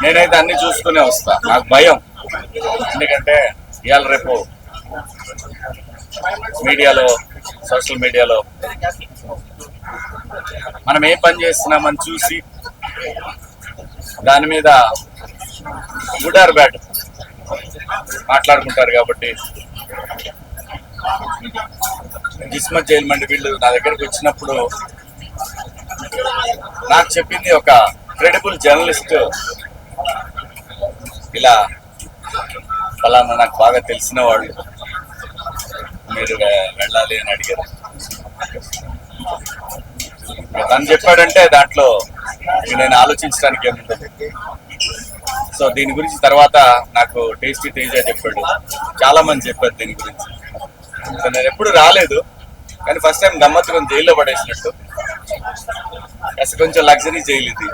నేనైతే అన్ని చూసుకునే వస్తా. నాకు భయం, ఎందుకంటే ఇవాళ రేపు మీడియాలో, సోషల్ మీడియాలో మనం ఏ పని చేస్తున్నామని చూసి దాని మీద గుడ్ ఆర్ బ్యాడ్ మాట్లాడుకుంటారు. కాబట్టి కిస్మత్ జైల్ మండి వీళ్ళు నా దగ్గరికి వచ్చినప్పుడు నాకు చెప్పింది ఒక క్రెడిబుల్ జర్నలిస్ట్, ఇలా ఫలానా నాకు బాగా తెలిసిన వాళ్ళు మీరు వెళ్ళాలి అని అడిగారు. తను చెప్పాడంటే దాంట్లో నేను ఆలోచించడానికి ఏముంటుంది. సో దీని గురించి తర్వాత నాకు టేస్టీ తేజ చెప్పాడు, చాలా మంది చెప్పారు దీని గురించి. నేను ఎప్పుడు రాలేదు, కానీ ఫస్ట్ టైం గమ్మత్తుకొని జైల్లో పడేసినట్టు. అసలు కొంచెం లగ్జరీ జైలు ఇది.